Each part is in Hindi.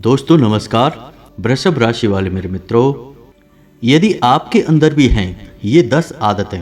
दोस्तों नमस्कार। वृषभ राशि वाले मेरे मित्रों, यदि आपके अंदर भी हैं ये 10 आदतें,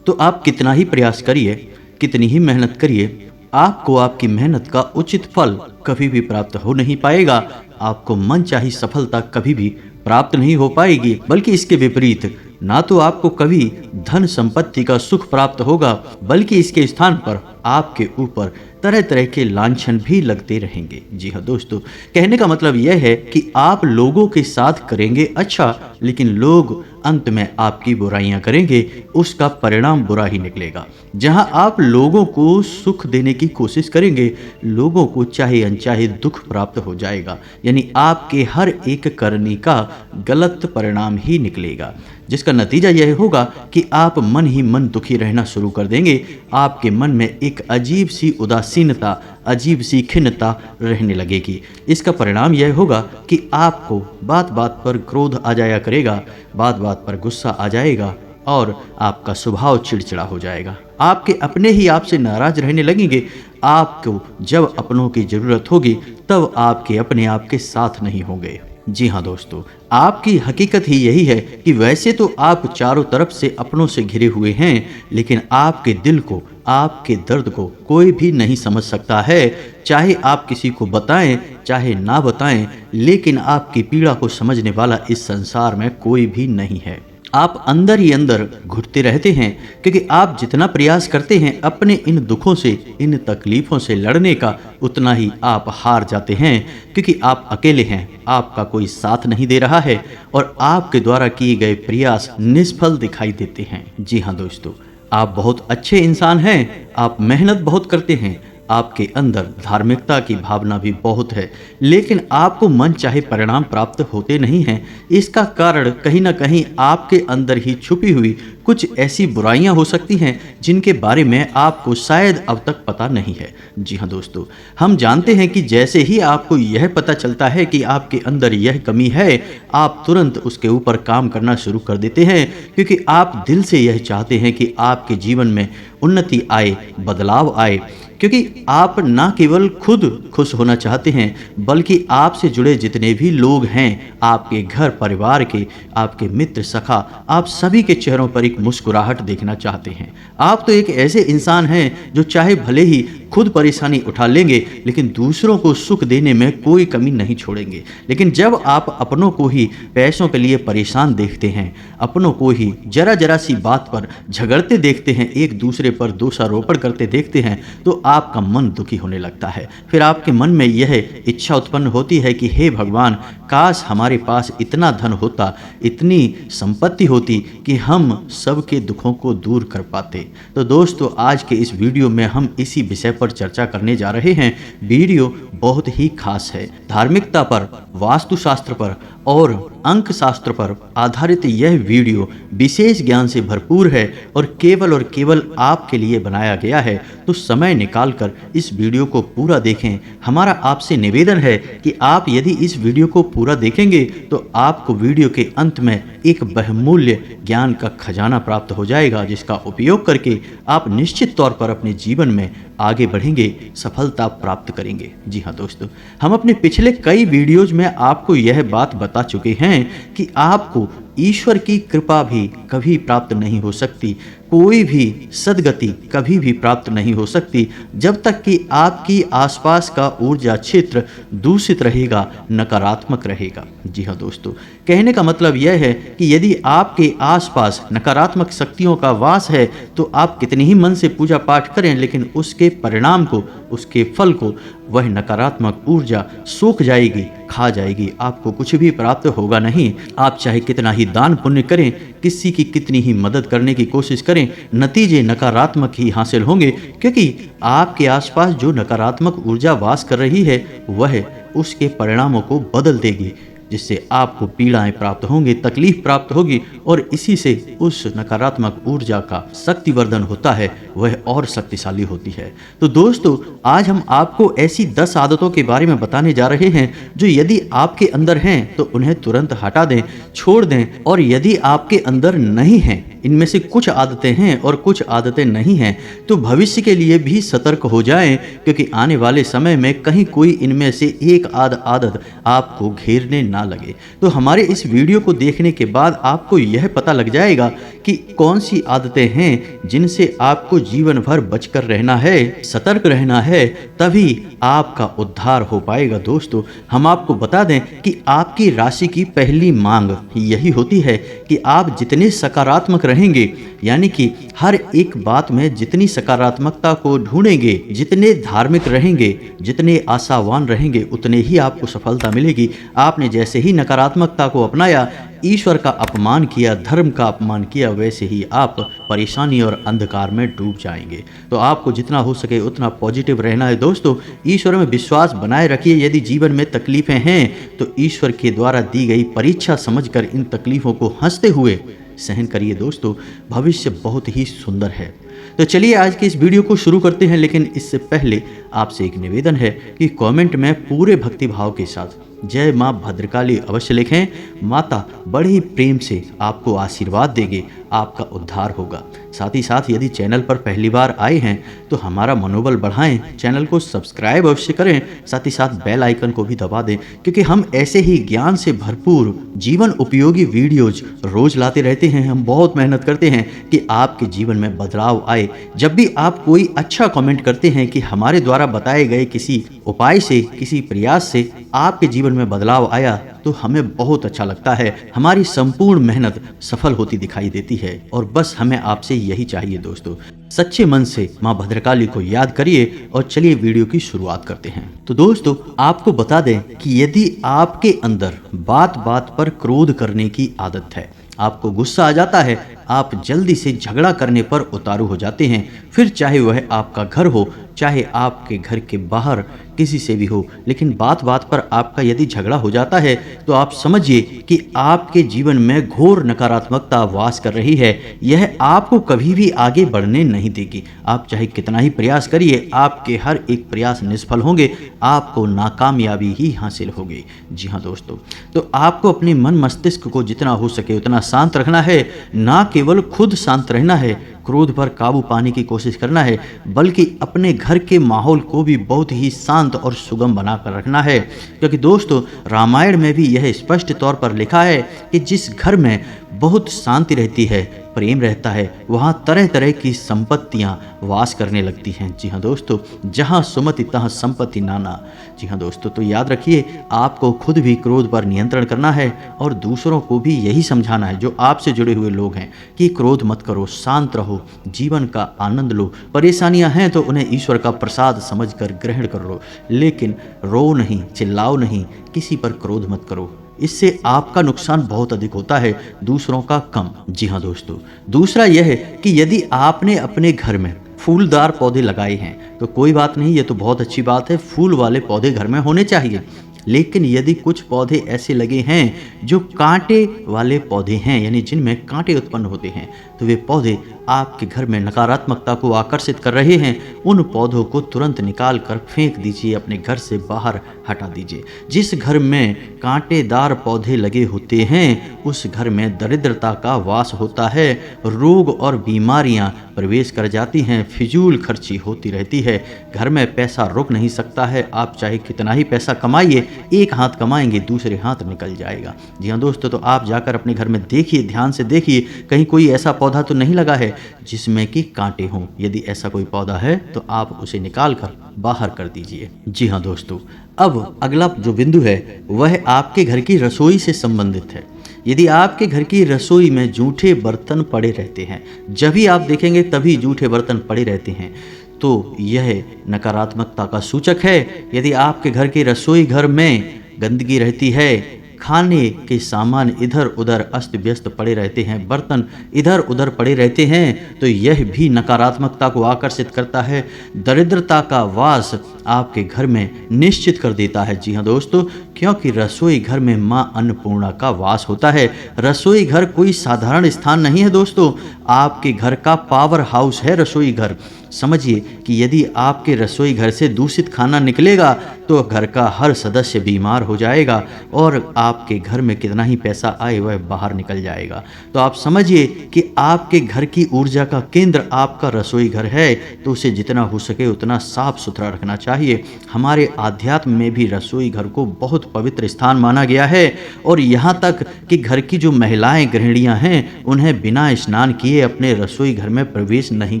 तो आप कितना ही प्रयास करिए, कितनी ही मेहनत करिए, आपको आपकी मेहनत का उचित फल कभी भी प्राप्त हो नहीं पाएगा। आपको मनचाही सफलता कभी भी प्राप्त नहीं हो पाएगी, बल्कि इसके विपरीत ना तो आपको कभी धन संपत्ति का सुख प्राप्त होगा, बल्कि इसके स्थान पर आपके ऊपर तरह तरह के लांछन भी लगते रहेंगे। जी हाँ दोस्तों, कहने का मतलब यह है कि आप लोगों के साथ करेंगे अच्छा, लेकिन लोग अंत में आपकी बुराइयां करेंगे, उसका परिणाम बुरा ही निकलेगा। जहां आप लोगों को सुख देने की कोशिश करेंगे, लोगों को चाहे अनचाहे दुख प्राप्त हो जाएगा। यानी आपके हर एक करनी का गलत परिणाम ही निकलेगा, जिसका नतीजा यह होगा कि आप मन ही मन दुखी रहना शुरू कर देंगे। आपके मन में एक अजीब सी उदासीनता, अजीब सी खिन्नता रहने लगेगी। इसका परिणाम यह होगा कि आपको बात बात पर क्रोध आ जाया करेगा, बात बात पर गुस्सा आ जाएगा और आपका स्वभाव चिड़चिड़ा हो जाएगा। आपके अपने ही आपसे नाराज रहने लगेंगे। आपको जब अपनों की ज़रूरत होगी तब आपके अपने आपके साथ नहीं होंगे। जी हाँ दोस्तों, आपकी हकीकत ही यही है कि वैसे तो आप चारों तरफ से अपनों से घिरे हुए हैं, लेकिन आपके दिल को, आपके दर्द को कोई भी नहीं समझ सकता है। चाहे आप किसी को बताएं, चाहे ना बताएं, लेकिन आपकी पीड़ा को समझने वाला इस संसार में कोई भी नहीं है। आप अंदर ही अंदर घुटते रहते हैं, क्योंकि आप जितना प्रयास करते हैं अपने इन दुखों से, इन तकलीफ़ों से लड़ने का, उतना ही आप हार जाते हैं, क्योंकि आप अकेले हैं, आपका कोई साथ नहीं दे रहा है और आपके द्वारा किए गए प्रयास निष्फल दिखाई देते हैं। जी हाँ दोस्तों, आप बहुत अच्छे इंसान हैं, आप मेहनत बहुत करते हैं, आपके अंदर धार्मिकता की भावना भी बहुत है, लेकिन आपको मन चाहे परिणाम प्राप्त होते नहीं हैं। इसका कारण कहीं ना कहीं आपके अंदर ही छुपी हुई कुछ ऐसी बुराइयां हो सकती हैं जिनके बारे में आपको शायद अब तक पता नहीं है। जी हाँ दोस्तों, हम जानते हैं कि जैसे ही आपको यह पता चलता है कि आपके अंदर यह कमी है, आप तुरंत उसके ऊपर काम करना शुरू कर देते हैं, क्योंकि आप दिल से यह चाहते हैं कि आपके जीवन में उन्नति आए, बदलाव आए। क्योंकि आप ना केवल खुद खुश होना चाहते हैं, बल्कि आपसे जुड़े जितने भी लोग हैं, आपके घर परिवार के, आपके मित्र सखा, आप सभी के चेहरों पर एक मुस्कुराहट देखना चाहते हैं। आप तो एक ऐसे इंसान हैं जो चाहे भले ही खुद परेशानी उठा लेंगे, लेकिन दूसरों को सुख देने में कोई कमी नहीं छोड़ेंगे। लेकिन जब आप अपनों को ही पैसों के लिए परेशान देखते हैं, अपनों को ही जरा जरा सी बात पर झगड़ते देखते हैं, एक दूसरे पर दोषारोपण करते देखते हैं, तो आपका मन दुखी होने लगता है। फिर आपके मन में यह इच्छा उत्पन्न होती है कि हे भगवान, काश हमारे पास इतना धन होता, इतनी संपत्ति होती कि हम सबके दुखों को दूर कर पाते। तो दोस्तों, आज के इस वीडियो में हम इसी विषय पर चर्चा करने जा रहे हैं। वीडियो बहुत ही खास है। धार्मिकता पर, वास्तुशास्त्र पर और अंक शास्त्र पर आधारित यह वीडियो विशेष ज्ञान से भरपूर है और केवल आपके लिए बनाया गया है। तो समय निकालकर इस वीडियो को पूरा देखें। हमारा आपसे निवेदन है कि आप यदि इस वीडियो को पूरा देखेंगे तो आपको वीडियो के अंत में एक बहुमूल्य ज्ञान का खजाना प्राप्त हो जाएगा, जिसका उपयोग करके आप निश्चित तौर पर अपने जीवन में आगे बढ़ेंगे, सफलता प्राप्त करेंगे। जी हाँ दोस्तों, हम अपने पिछले कई वीडियोज में आपको यह बात बता चुके हैं कि आपको ईश्वर की कृपा भी कभी प्राप्त नहीं हो सकती, कोई भी सद्गति कभी भी प्राप्त नहीं हो सकती, जब तक कि आपकी आसपास का ऊर्जा क्षेत्र दूषित रहेगा, नकारात्मक रहेगा। जी हाँ दोस्तों, कहने का मतलब यह है कि यदि आपके आसपास नकारात्मक शक्तियों का वास है, तो आप कितनी ही मन से पूजा पाठ करें, लेकिन उसके परिणाम को, उसके फल को वह नकारात्मक ऊर्जा सोख जाएगी, खा जाएगी। आपको कुछ भी प्राप्त होगा नहीं। आप चाहे कितना ही दान पुण्य करें, किसी की कितनी ही मदद करने की कोशिश करें, नतीजे नकारात्मक ही हासिल होंगे, क्योंकि आपके आसपास जो नकारात्मक ऊर्जा वास कर रही है वह उसके परिणामों को बदल देगी, जिससे आपको पीड़ाएं प्राप्त होंगी, तकलीफ प्राप्त होगी और इसी से उस नकारात्मक ऊर्जा का शक्तिवर्धन होता है वह और शक्तिशाली होती है। तो दोस्तों, आज हम आपको ऐसी 10 आदतों के बारे में बताने जा रहे हैं जो यदि आपके अंदर हैं तो उन्हें तुरंत हटा दें, छोड़ दें, और यदि आपके अंदर नहीं हैं, इनमें से कुछ आदतें हैं और कुछ आदतें नहीं हैं, तो भविष्य के लिए भी सतर्क हो जाएं, क्योंकि आने वाले समय में कहीं कोई इनमें से एक आदत आपको घेरने ना लगे। तो हमारे इस वीडियो को देखने के बाद आपको यह पता लग जाएगा कि कौन सी आदतें हैं जिनसे आपको जीवन भर बचकर रहना है, सतर्क रहना है, तभी आपका उद्धार हो पाएगा। दोस्तों, हम आपको बता दें कि आपकी राशि की पहली मांग यही होती है कि आप जितने सकारात्मक रहेंगे, यानी कि हर एक बात में जितनी सकारात्मकता को ढूंढेंगे, जितने धार्मिक रहेंगे, जितने आशावान रहेंगे, उतने ही आपको सफलता मिलेगी। आपने जैसे ही नकारात्मकता को अपनाया, ईश्वर का अपमान किया, धर्म का अपमान किया, वैसे ही आप परेशानी और अंधकार में डूब जाएंगे। तो आपको जितना हो सके उतना पॉजिटिव रहना है। दोस्तों, ईश्वर में विश्वास बनाए रखिए। यदि जीवन में तकलीफें हैं तो ईश्वर के द्वारा दी गई परीक्षा समझकर इन तकलीफों को हंसते हुए सहन करिए। दोस्तों, भविष्य बहुत ही सुंदर है। तो चलिए आज की इस वीडियो को शुरू करते हैं, लेकिन इससे पहले आपसे एक निवेदन है कि कमेंट में पूरे भक्तिभाव के साथ जय माँ भद्रकाली अवश्य लिखें। माता बड़े ही प्रेम से आपको आशीर्वाद देंगे, आपका उद्धार होगा। साथ ही साथ यदि चैनल पर पहली बार आए हैं तो हमारा मनोबल बढ़ाएं, चैनल को सब्सक्राइब अवश्य करें, साथ ही साथ बेल आइकन को भी दबा दें, क्योंकि हम ऐसे ही ज्ञान से भरपूर जीवन उपयोगी वीडियोज रोज लाते रहते हैं। हम बहुत मेहनत करते हैं कि आपके जीवन में बदलाव आए। जब भी आप कोई अच्छा कमेंट करते हैं कि हमारे द्वारा बताए गए किसी उपाय से, किसी प्रयास से आपके जीवन में बदलाव आया, तो हमें बहुत अच्छा लगता है। हमारी संपूर्ण मेहनत सफल होती दिखाई देती है और बस हमें आपसे यही चाहिए। दोस्तों, सच्चे मन से माँ भद्रकाली को याद करिए और चलिए वीडियो की शुरुआत करते हैं। तो दोस्तों, आपको बता दें कि यदि आपके अंदर बात बात पर क्रोध करने की आदत है, आपको गुस्सा आ जाता है, आप जल्दी से झगड़ा करने पर उतारू हो जाते हैं, फिर चाहे वह आपका घर हो, चाहे आपके घर के बाहर किसी से भी हो, लेकिन बात बात पर आपका यदि झगड़ा हो जाता है तो आप समझिए कि आपके जीवन में घोर नकारात्मकता वास कर रही है। यह आपको कभी भी आगे बढ़ने नहीं देगी। आप चाहे कितना ही प्रयास करिए, आपके हर एक प्रयास निष्फल होंगे, आपको नाकामयाबी ही हासिल होगी। जी हाँ दोस्तों, तो आपको अपने मन मस्तिष्क को जितना हो सके उतना शांत रखना है। ना केवल खुद शांत रहना है, क्रोध पर काबू पाने की कोशिश करना है, बल्कि अपने घर के माहौल को भी बहुत ही शांत और सुगम बनाकर रखना है। क्योंकि दोस्तों, रामायण में भी यह स्पष्ट तौर पर लिखा है कि जिस घर में बहुत शांति रहती है, प्रेम रहता है, वहाँ तरह तरह की संपत्तियाँ वास करने लगती हैं। जी हाँ दोस्तों, जहाँ सुमति तहाँ संपत्ति नाना। जी हाँ दोस्तों, तो याद रखिए, आपको खुद भी क्रोध पर नियंत्रण करना है और दूसरों को भी यही समझाना है, जो आपसे जुड़े हुए लोग हैं, कि क्रोध मत करो, शांत रहो, जीवन का आनंद लो। परेशानियां हैं तो उन्हें ईश्वर का प्रसाद समझकर ग्रहण कर लो, लेकिन रो नहीं, चिल्लाओ नहीं, किसी पर क्रोध मत करो। इससे आपका नुकसान बहुत अधिक होता है, दूसरों का कम। जी हाँ दोस्तों, दूसरा यह है कि यदि आपने अपने घर में फूलदार पौधे लगाए हैं तो कोई बात नहीं, ये तो बहुत अच्छी बात है, फूल वाले पौधे घर में होने चाहिए। लेकिन यदि कुछ पौधे ऐसे लगे हैं जो कांटे वाले पौधे हैं, यानी जिनमें कांटे उत्पन्न होते हैं, तो वे पौधे आपके घर में नकारात्मकता को आकर्षित कर रहे हैं। उन पौधों को तुरंत निकाल कर फेंक दीजिए, अपने घर से बाहर हटा दीजिए। जिस घर में कांटेदार पौधे लगे होते हैं उस घर में दरिद्रता का वास होता है, रोग और बीमारियां प्रवेश कर जाती हैं, फिजूल खर्ची होती रहती है, घर में पैसा रुक नहीं सकता है। आप चाहे कितना ही पैसा कमाइए, एक हाथ कमाएंगे दूसरे हाथ निकल जाएगा। जी हाँ दोस्तों, तो आप जाकर अपने घर में देखिए, ध्यान से देखिए, कहीं कोई ऐसा पौधा तो नहीं लगा है जिसमें कि कांटे हों। यदि ऐसा कोई पौधा है तो आप उसे निकाल कर बाहर कर दीजिए। जी हाँ दोस्तों, अब अगला जो बिंदु है वह आपके घर की रसोई से संबंधित है। यदि आपके घर की रसोई में जूठे बर्तन पड़े रहते हैं, जब भी आप देखेंगे तभी जूठे बर्तन पड़े रहते हैं, तो यह नकारात्मकता का सूचक है। यदि आपके घर के रसोई घर में गंदगी रहती है, खाने के सामान इधर उधर अस्त व्यस्त पड़े रहते हैं, बर्तन इधर उधर पड़े रहते हैं, तो यह भी नकारात्मकता को आकर्षित करता है। दरिद्रता का वास आपके घर में निश्चित कर देता है। जी हाँ दोस्तों, क्योंकि रसोई घर में माँ अन्नपूर्णा का वास होता है। रसोई घर कोई साधारण स्थान नहीं है दोस्तों, आपके घर का पावर हाउस है रसोई घर। समझिए कि यदि आपके रसोई घर से दूषित खाना निकलेगा तो घर का हर सदस्य बीमार हो जाएगा और आपके घर में कितना ही पैसा आए वह बाहर निकल जाएगा। तो आप समझिए कि आपके घर की ऊर्जा का केंद्र आपका रसोई घर है, तो उसे जितना हो सके उतना साफ सुथरा रखना चाहिए। हमारे आध्यात्म में भी रसोई घर को बहुत पवित्र स्थान माना गया है और यहाँ तक कि घर की जो महिलाएं गृहिणियाँ हैं उन्हें बिना स्नान किए अपने रसोई घर में प्रवेश नहीं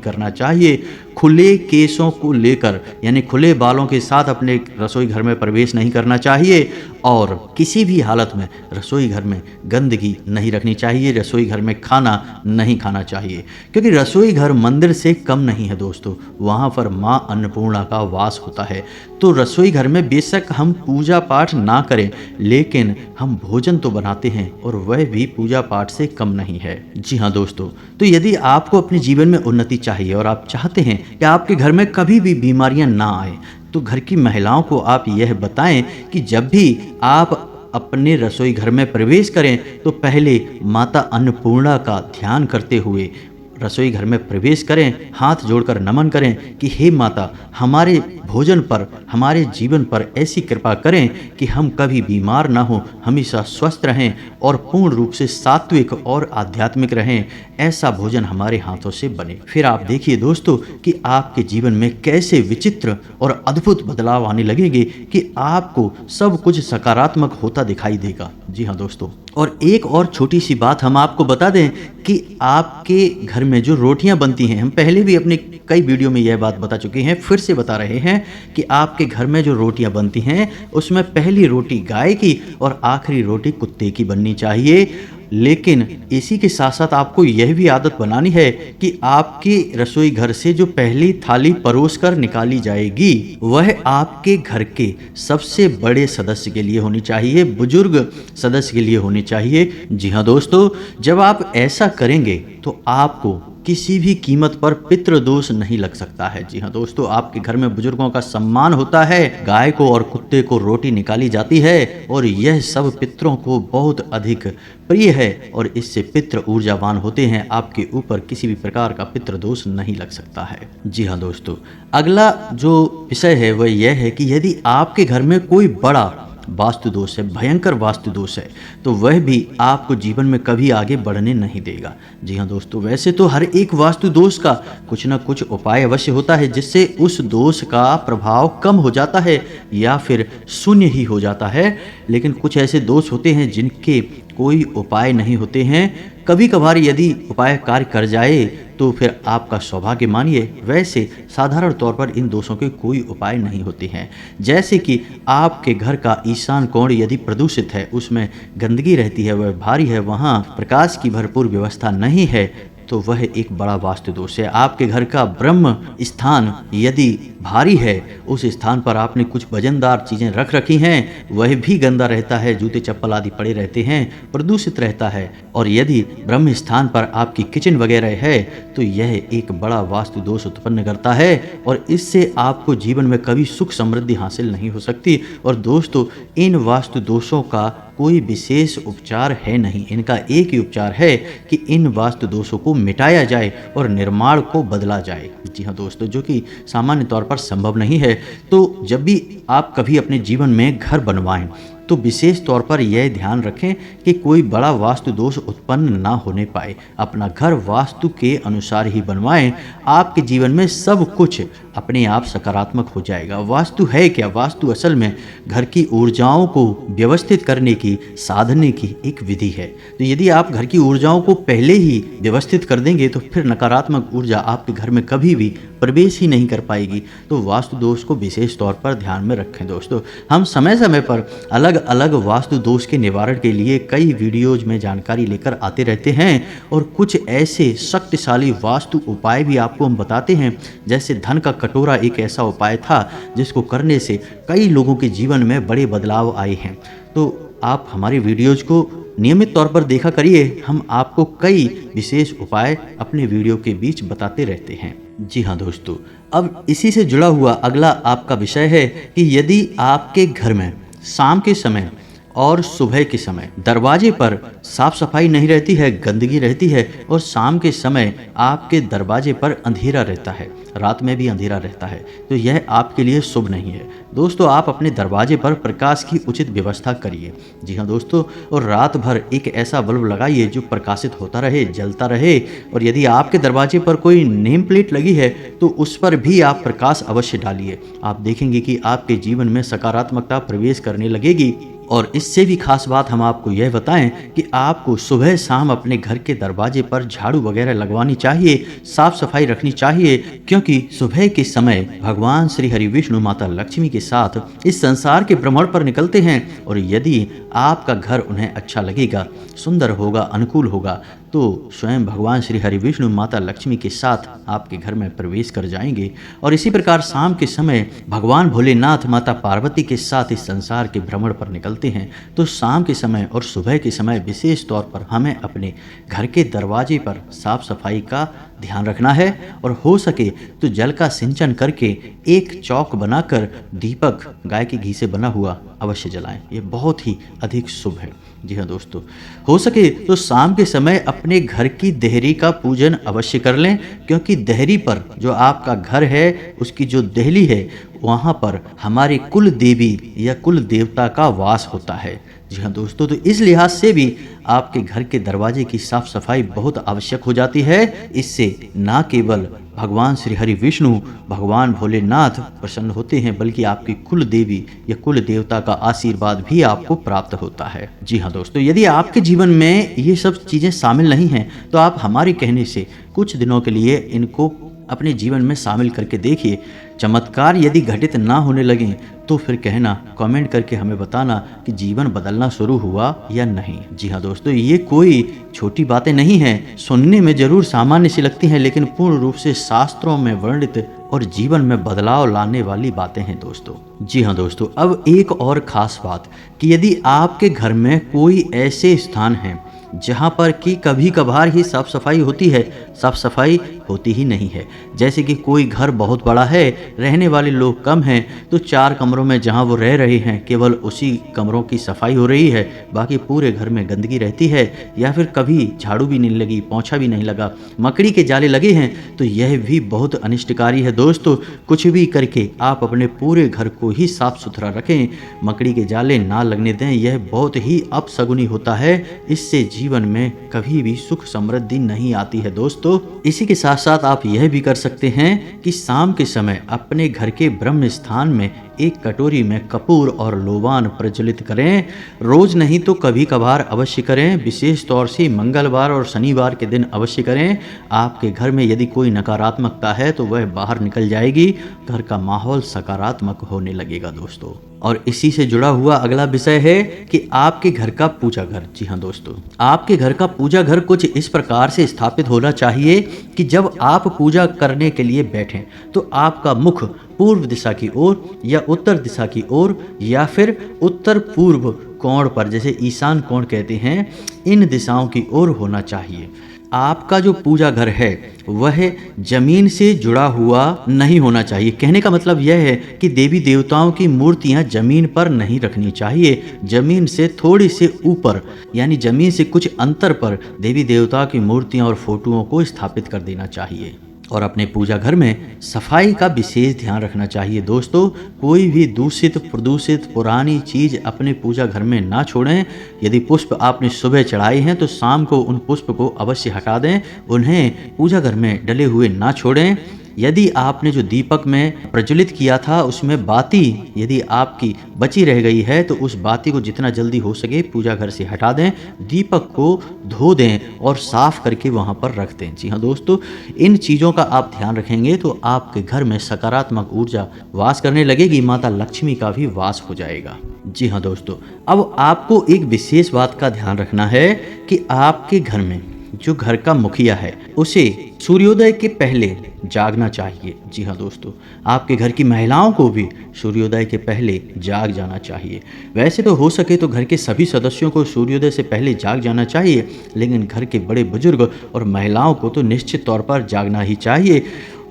करना चाहिए। खुले केसों को लेकर यानी खुले बालों के साथ अपने रसोई घर में प्रवेश नहीं करना चाहिए और किसी भी हालत में रसोई घर में गंदगी नहीं रखनी चाहिए। रसोई घर में खाना नहीं खाना चाहिए, क्योंकि रसोई घर मंदिर से कम नहीं है दोस्तों, वहाँ पर माँ अन्नपूर्णा का वास होता है। तो रसोई घर में बेशक हम पूजा पाठ ना करें, लेकिन हम भोजन तो बनाते हैं और वह भी पूजा पाठ से कम नहीं है। जी हाँ दोस्तों, तो यदि आपको अपने जीवन में उन्नति चाहिए और आप चाहते हैं कि आपके घर में कभी भी बीमारियां ना आए, तो घर की महिलाओं को आप यह बताएं कि जब भी आप अपने रसोई घर में प्रवेश करें तो पहले माता अन्नपूर्णा का ध्यान करते हुए रसोई घर में प्रवेश करें, हाथ जोड़कर नमन करें कि हे माता, हमारे भोजन पर, हमारे जीवन पर ऐसी कृपा करें कि हम कभी बीमार ना हो, हमेशा स्वस्थ रहें और पूर्ण रूप से सात्विक और आध्यात्मिक रहें। ऐसा भोजन हमारे हाथों से बने। फिर आप देखिए दोस्तों कि आपके जीवन में कैसे विचित्र और अद्भुत बदलाव आने लगेंगे कि आपको सब कुछ सकारात्मक होता दिखाई देगा। जी हाँ दोस्तों, और एक और छोटी सी बात हम आपको बता दें कि आपके घर में जो रोटियां बनती हैं, हम पहले भी अपने कई वीडियो में यह बात बता चुके हैं, फिर से बता रहे हैं कि आपके घर में जो रोटियां बनती हैं उसमें पहली रोटी गाय की और आखिरी रोटी कुत्ते की बननी चाहिए। लेकिन इसी के साथ साथ आपको यह भी आदत बनानी है कि आपके रसोई घर से जो पहली थाली परोस कर निकाली जाएगी वह आपके घर के सबसे बड़े सदस्य के लिए होनी चाहिए, बुजुर्ग सदस्य के लिए होनी चाहिए। जी हाँ दोस्तों, जब आप ऐसा करेंगे तो आपको किसी भी कीमत पर पितृदोष नहीं लग सकता है। जी हाँ दोस्तों, आपके घर में बुजुर्गों का सम्मान होता है, गाय को और कुत्ते को रोटी निकाली जाती है और यह सब पितरों को बहुत अधिक प्रिय है और इससे पितृ ऊर्जावान होते हैं। आपके ऊपर किसी भी प्रकार का पितृदोष नहीं लग सकता है। जी हाँ दोस्तों, अगला जो विषय है वह यह है कि यदि आपके घर में कोई बड़ा वास्तु दोष है, भयंकर वास्तु दोष है, तो वह भी आपको जीवन में कभी आगे बढ़ने नहीं देगा। जी हाँ दोस्तों, वैसे तो हर एक वास्तु दोष का कुछ ना कुछ उपाय अवश्य होता है जिससे उस दोष का प्रभाव कम हो जाता है या फिर शून्य ही हो जाता है, लेकिन कुछ ऐसे दोष होते हैं जिनके कोई उपाय नहीं होते हैं। कभी कभार यदि उपाय कार्य कर जाए तो फिर आपका सौभाग्य मानिए, वैसे साधारण तौर पर इन दोषों के कोई उपाय नहीं होते हैं। जैसे कि आपके घर का ईशान कोण यदि प्रदूषित है, उसमें गंदगी रहती है, वह भारी है, वहाँ प्रकाश की भरपूर व्यवस्था नहीं है, तो वह एक बड़ा वास्तु दोष है। आपके घर का ब्रह्म स्थान यदि भारी है, उस स्थान पर आपने कुछ वजनदार चीज़ें रख रखी हैं, वह भी गंदा रहता है, जूते चप्पल आदि पड़े रहते हैं, प्रदूषित रहता है, और यदि ब्रह्म स्थान पर आपकी किचन वगैरह है तो यह एक बड़ा वास्तु दोष उत्पन्न करता है और इससे आपको जीवन में कभी सुख समृद्धि हासिल नहीं हो सकती। और दोस्तों, इन वास्तु दोषों का कोई विशेष उपचार है नहीं, इनका एक ही उपचार है कि इन वास्तु दोषों को मिटाया जाए और निर्माण को बदला जाए। जी हाँ दोस्तों, जो कि सामान्य तौर पर संभव नहीं है। तो जब भी आप कभी अपने जीवन में घर बनवाएं तो विशेष तौर पर यह ध्यान रखें कि कोई बड़ा वास्तु दोष उत्पन्न ना होने पाए। अपना घर वास्तु के अनुसार ही बनवाएं, आपके जीवन में सब कुछ अपने आप सकारात्मक हो जाएगा। वास्तु है क्या? वास्तु असल में घर की ऊर्जाओं को व्यवस्थित करने की, साधने की एक विधि है। तो यदि आप घर की ऊर्जाओं को पहले ही व्यवस्थित कर देंगे तो फिर नकारात्मक ऊर्जा आपके घर में कभी भी प्रवेश ही नहीं कर पाएगी। तो वास्तु दोष को विशेष तौर पर ध्यान में रखें दोस्तों। हम समय समय पर अलग अलग अलग वास्तु दोष के निवारण के लिए कई वीडियोज में जानकारी लेकर आते रहते हैं और कुछ ऐसे शक्तिशाली वास्तु उपाय भी आपको हम बताते हैं। जैसे धन का कटोरा एक ऐसा उपाय था जिसको करने से कई लोगों के जीवन में बड़े बदलाव आए हैं। तो आप हमारी वीडियोज को नियमित तौर पर देखा करिए, हम आपको कई विशेष उपाय अपने वीडियो के बीच बताते रहते हैं। जी हाँ दोस्तों, अब इसी से जुड़ा हुआ अगला आपका विषय है कि यदि आपके घर में शाम के समय और सुबह के समय दरवाजे पर साफ सफाई नहीं रहती है, गंदगी रहती है और शाम के समय आपके दरवाजे पर अंधेरा रहता है, रात में भी अंधेरा रहता है, तो यह आपके लिए शुभ नहीं है। दोस्तों, आप अपने दरवाजे पर प्रकाश की उचित व्यवस्था करिए। जी हाँ दोस्तों, और रात भर एक ऐसा बल्ब लगाइए जो प्रकाशित होता रहे, जलता रहे। और यदि आपके दरवाजे पर कोई नेम प्लेट लगी है तो उस पर भी आप प्रकाश अवश्य डालिए। आप देखेंगे कि आपके जीवन में सकारात्मकता प्रवेश करने लगेगी। और इससे भी खास बात हम आपको यह बताएं कि आपको सुबह शाम अपने घर के दरवाजे पर झाड़ू वगैरह लगवानी चाहिए, साफ सफाई रखनी चाहिए, क्योंकि सुबह के समय भगवान श्री हरि विष्णु माता लक्ष्मी के साथ इस संसार के भ्रमण पर निकलते हैं। और यदि आपका घर उन्हें अच्छा लगेगा, सुंदर होगा, अनुकूल होगा, तो स्वयं भगवान श्री हरि विष्णु माता लक्ष्मी के साथ आपके घर में प्रवेश कर जाएंगे। और इसी प्रकार शाम के समय भगवान भोलेनाथ माता पार्वती के साथ इस संसार के भ्रमण पर निकलते हैं। तो शाम के समय और सुबह के समय विशेष तौर पर हमें अपने घर के दरवाजे पर साफ सफाई का ध्यान रखना है और हो सके तो जल का सिंचन करके एक चौक बनाकर दीपक गाय के घी से बना हुआ अवश्य जलाएं। ये बहुत ही अधिक शुभ है। जी हाँ दोस्तों, हो सके तो शाम के समय अपने घर की देहरी का पूजन अवश्य कर लें, क्योंकि देहरी पर जो आपका घर है उसकी जो देहली है वहाँ पर हमारे कुल देवी या कुल देवता का वास होता है। जी हाँ दोस्तों, तो इस लिहाज से भी आपके घर के दरवाजे की साफ सफाई बहुत आवश्यक हो जाती है। इससे ना केवल भगवान श्री हरि विष्णु भगवान भोलेनाथ प्रसन्न होते हैं, बल्कि आपकी कुल देवी या कुल देवता का आशीर्वाद भी आपको प्राप्त होता है। जी हाँ दोस्तों, यदि आपके जीवन में ये सब चीज़ें शामिल नहीं हैं तो आप हमारे कहने से कुछ दिनों के लिए इनको अपने जीवन में शामिल करके देखिए। चमत्कार यदि घटित ना होने लगे तो फिर कहना, कमेंट करके हमें बताना कि जीवन बदलना शुरू हुआ या नहीं। जी हाँ दोस्तों, ये कोई छोटी बातें नहीं हैं, सुनने में जरूर सामान्य सी लगती हैं, लेकिन पूर्ण रूप से शास्त्रों में वर्णित और जीवन में बदलाव लाने वाली बातें हैं दोस्तों। जी हाँ दोस्तों, अब एक और खास बात कि यदि आपके घर में कोई ऐसे स्थान हैं जहाँ पर कि कभी कभार ही साफ सफाई होती है, साफ सफाई होती ही नहीं है, जैसे कि कोई घर बहुत बड़ा है, रहने वाले लोग कम हैं, तो 4 कमरों में जहाँ वो रह रहे हैं केवल उसी कमरों की सफाई हो रही है, बाकी पूरे घर में गंदगी रहती है, या फिर कभी झाड़ू भी नहीं लगी, पोंछा भी नहीं लगा, मकड़ी के जाले लगे हैं, तो यह भी बहुत अनिष्टकारी है दोस्तों। कुछ भी करके आप अपने पूरे घर को ही साफ सुथरा रखें, मकड़ी के जाले ना लगने दें, यह बहुत ही अपशगुनी होता है। इससे जीवन में कभी भी सुख समृद्धि नहीं आती है दोस्तों। इसी के साथ साथ आप यह भी कर सकते हैं कि शाम के समय अपने घर के ब्रह्म स्थान में एक कटोरी में कपूर और लोबान प्रज्वलित करें। रोज नहीं तो कभी कभार अवश्य करें, विशेष तौर से मंगलवार और शनिवार के दिन अवश्य करें। आपके घर में यदि कोई नकारात्मकता है तो वह बाहर निकल जाएगी, घर का माहौल सकारात्मक होने लगेगा दोस्तों। और इसी से जुड़ा हुआ अगला विषय है कि आपके घर का पूजा घर। जी हाँ दोस्तों, आपके घर का पूजा घर कुछ इस प्रकार से स्थापित होना चाहिए कि जब आप पूजा करने के लिए बैठें तो आपका मुख पूर्व दिशा की ओर या उत्तर दिशा की ओर या फिर उत्तर पूर्व कोण पर, जैसे ईशान कोण कहते हैं, इन दिशाओं की ओर होना चाहिए। आपका जो पूजा घर है वह जमीन से जुड़ा हुआ नहीं होना चाहिए। कहने का मतलब यह है कि देवी देवताओं की मूर्तियां जमीन पर नहीं रखनी चाहिए, जमीन से थोड़ी से ऊपर यानी जमीन से कुछ अंतर पर देवी देवता की मूर्तियां और फोटोओं को स्थापित कर देना चाहिए। और अपने पूजा घर में सफाई का विशेष ध्यान रखना चाहिए दोस्तों। कोई भी दूषित प्रदूषित पुरानी चीज़ अपने पूजा घर में ना छोड़ें। यदि पुष्प आपने सुबह चढ़ाए हैं तो शाम को उन पुष्प को अवश्य हटा दें, उन्हें पूजा घर में डले हुए ना छोड़ें। यदि आपने जो दीपक में प्रज्वलित किया था उसमें बाती यदि आपकी बची रह गई है तो उस बाती को जितना जल्दी हो सके पूजा घर से हटा दें, दीपक को धो दें और साफ करके वहाँ पर रख दें। जी हाँ दोस्तों, इन चीज़ों का आप ध्यान रखेंगे तो आपके घर में सकारात्मक ऊर्जा वास करने लगेगी, माता लक्ष्मी का भी वास हो जाएगा। जी हाँ दोस्तों, अब आपको एक विशेष बात का ध्यान रखना है कि आपके घर में जो घर का मुखिया है उसे सूर्योदय के पहले जागना चाहिए। जी हाँ दोस्तों, आपके घर की महिलाओं को भी सूर्योदय के पहले जाग जाना चाहिए। वैसे तो हो सके तो घर के सभी सदस्यों को सूर्योदय से पहले जाग जाना चाहिए, लेकिन घर के बड़े बुजुर्ग और महिलाओं को तो निश्चित तौर पर जागना ही चाहिए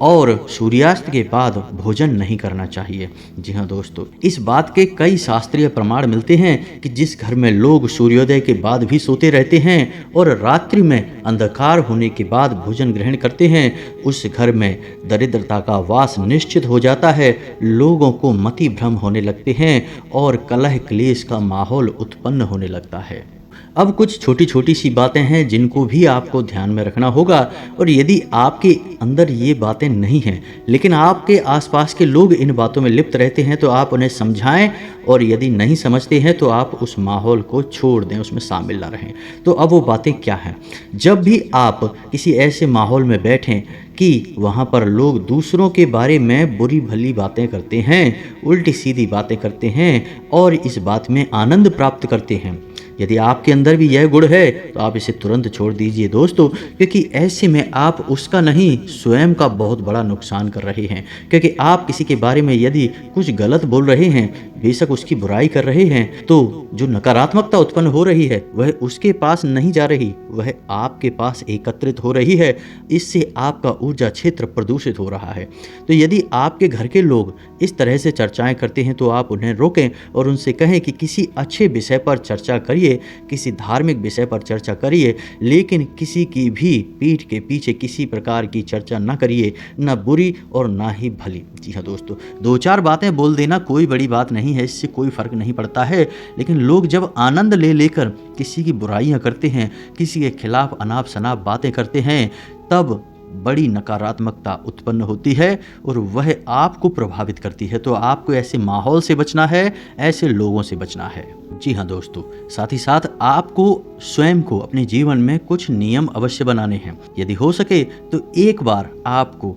और सूर्यास्त के बाद भोजन नहीं करना चाहिए। जी हाँ दोस्तों, इस बात के कई शास्त्रीय प्रमाण मिलते हैं कि जिस घर में लोग सूर्योदय के बाद भी सोते रहते हैं और रात्रि में अंधकार होने के बाद भोजन ग्रहण करते हैं, उस घर में दरिद्रता का वास निश्चित हो जाता है। लोगों को मति भ्रम होने लगते हैं और कलह क्लेश का माहौल उत्पन्न होने लगता है। अब कुछ छोटी छोटी सी बातें हैं जिनको भी आपको ध्यान में रखना होगा, और यदि आपके अंदर ये बातें नहीं हैं लेकिन आपके आसपास के लोग इन बातों में लिप्त रहते हैं तो आप उन्हें समझाएं, और यदि नहीं समझते हैं तो आप उस माहौल को छोड़ दें, उसमें शामिल ना रहें। तो अब वो बातें क्या हैं? जब भी आप किसी ऐसे माहौल में बैठें कि वहाँ पर लोग दूसरों के बारे में बुरी भली बातें करते हैं, उल्टी सीधी बातें करते हैं और इस बात में आनंद प्राप्त करते हैं, यदि आपके अंदर भी यह गुण है तो आप इसे तुरंत छोड़ दीजिए दोस्तों, क्योंकि ऐसे में आप उसका नहीं स्वयं का बहुत बड़ा नुकसान कर रहे हैं। क्योंकि आप किसी के बारे में यदि कुछ गलत बोल रहे हैं, बेशक उसकी बुराई कर रहे हैं, तो जो नकारात्मकता उत्पन्न हो रही है वह उसके पास नहीं जा रही, वह आपके पास एकत्रित हो रही है। इससे आपका ऊर्जा क्षेत्र प्रदूषित हो रहा है। तो यदि आपके घर के लोग इस तरह से चर्चाएं करते हैं तो आप उन्हें रोकें और उनसे कहें कि किसी अच्छे विषय पर चर्चा करिए, किसी धार्मिक विषय पर चर्चा करिए, लेकिन किसी की भी पीठ के पीछे किसी प्रकार की चर्चा न करिए, न बुरी और ना ही भली। जी हाँ दोस्तों, दो चार बातें बोल देना कोई बड़ी बात नहीं है, इससे कोई फर्क नहीं पड़ता है। लेकिन लोग जब आनंद ले लेकर किसी की बुराइयां करते हैं, किसी के खिलाफ अनाप शनाप बातें करते हैं, तब बड़ी नकारात्मकता उत्पन्न होती है और वह आपको प्रभावित करती है। तो आपको ऐसे माहौल से बचना है, ऐसे लोगों से बचना है। जी हाँ दोस्तों, साथ ही साथ आपको स्वयं को अपने जीवन में कुछ नियम अवश्य बनाने हैं। यदि हो सके तो एक बार आपको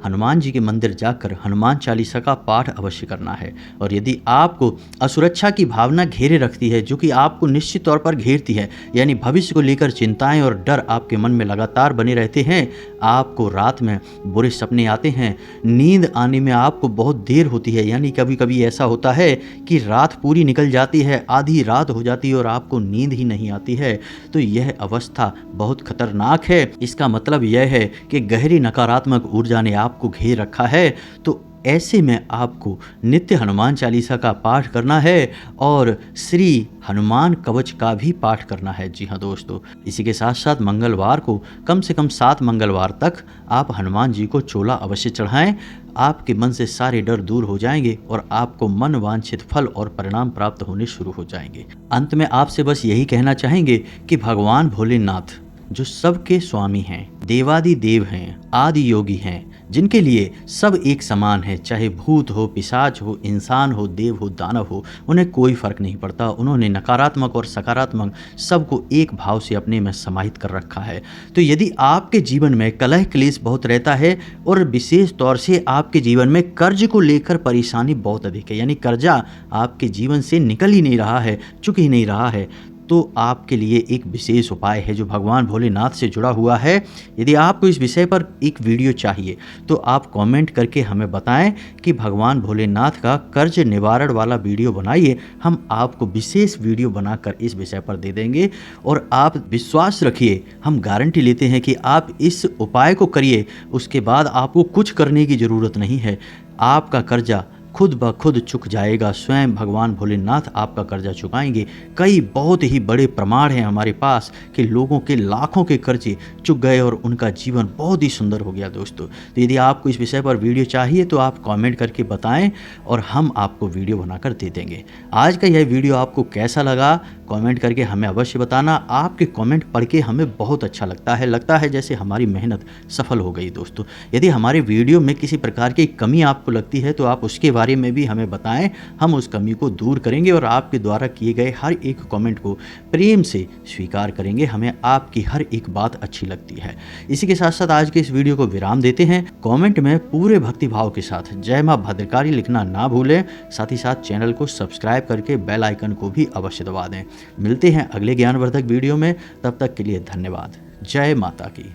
हनुमान जी के मंदिर जाकर हनुमान चालीसा का पाठ अवश्य करना है। और यदि आपको असुरक्षा की भावना घेरे रखती है, जो कि आपको निश्चित तौर पर घेरती है, यानी भविष्य को लेकर चिंताएं और डर आपके मन में लगातार बने रहते हैं, आपको रात में बुरे सपने आते हैं, नींद आने में आपको बहुत देर होती है, यानी कभी कभी ऐसा होता है कि रात पूरी निकल जाती है, आधी रात हो जाती है और आपको नींद ही नहीं आती है, तो यह अवस्था बहुत खतरनाक है। इसका मतलब यह है कि गहरी नकारात्मक ऊर्जा ने आपको घेर रखा है। तो ऐसे में आपको नित्य हनुमान चालीसा का पाठ करना है और श्री हनुमान कवच का भी पाठ करना है। जी हाँ दोस्तों, इसी के साथ साथ मंगलवार को कम से कम 7 मंगलवार तक आप हनुमान जी को चोला अवश्य चढ़ाएं। आपके मन से सारे डर दूर हो जाएंगे और आपको मन वांछित फल और परिणाम प्राप्त होने शुरू हो जाएंगे। अंत में आपसे बस यही कहना चाहेंगे कि भगवान भोलेनाथ जो सबके स्वामी हैं, देवादि देव हैं, आदि योगी हैं, जिनके लिए सब एक समान है, चाहे भूत हो, पिशाच हो, इंसान हो, देव हो, दानव हो, उन्हें कोई फर्क नहीं पड़ता। उन्होंने नकारात्मक और सकारात्मक सबको एक भाव से अपने में समाहित कर रखा है। तो यदि आपके जीवन में कलह क्लेश बहुत रहता है और विशेष तौर से आपके जीवन में कर्ज को लेकर परेशानी बहुत अधिक है, यानी कर्जा आपके जीवन से निकल ही नहीं रहा है, चुक ही नहीं रहा है, तो आपके लिए एक विशेष उपाय है जो भगवान भोलेनाथ से जुड़ा हुआ है। यदि आपको इस विषय पर एक वीडियो चाहिए तो आप कमेंट करके हमें बताएं कि भगवान भोलेनाथ का कर्ज निवारण वाला वीडियो बनाइए। हम आपको विशेष वीडियो बनाकर इस विषय पर दे देंगे और आप विश्वास रखिए, हम गारंटी लेते हैं कि आप इस उपाय को करिए, उसके बाद आपको कुछ करने की ज़रूरत नहीं है, आपका कर्जा खुद ब खुद चुक जाएगा। स्वयं भगवान भोलेनाथ आपका कर्जा चुकाएंगे। कई बहुत ही बड़े प्रमाण हैं हमारे पास कि लोगों के लाखों के कर्जे चुक गए और उनका जीवन बहुत ही सुंदर हो गया दोस्तों। तो यदि आपको इस विषय पर वीडियो चाहिए तो आप कमेंट करके बताएं और हम आपको वीडियो बनाकर दे देंगे। आज का यह वीडियो आपको कैसा लगा कमेंट करके हमें अवश्य बताना। आपके कमेंट पढ़ के हमें बहुत अच्छा लगता है जैसे हमारी मेहनत सफल हो गई। दोस्तों, यदि हमारे वीडियो में किसी प्रकार की कमी आपको लगती है तो आप उसके बारे में भी हमें बताएं, हम उस कमी को दूर करेंगे और आपके द्वारा किए गए हर एक कमेंट को प्रेम से स्वीकार करेंगे। हमें आपकी हर एक बात अच्छी लगती है। इसी के साथ साथ आज के इस वीडियो को विराम देते हैं। कमेंट में पूरे भक्तिभाव के साथ जय मां भद्रकाली लिखना ना भूलें। साथ ही साथ चैनल को सब्सक्राइब करके बेल आइकन को भी अवश्य दबा दें। मिलते हैं अगले ज्ञानवर्धक वीडियो में, तब तक के लिए धन्यवाद। जय माता की।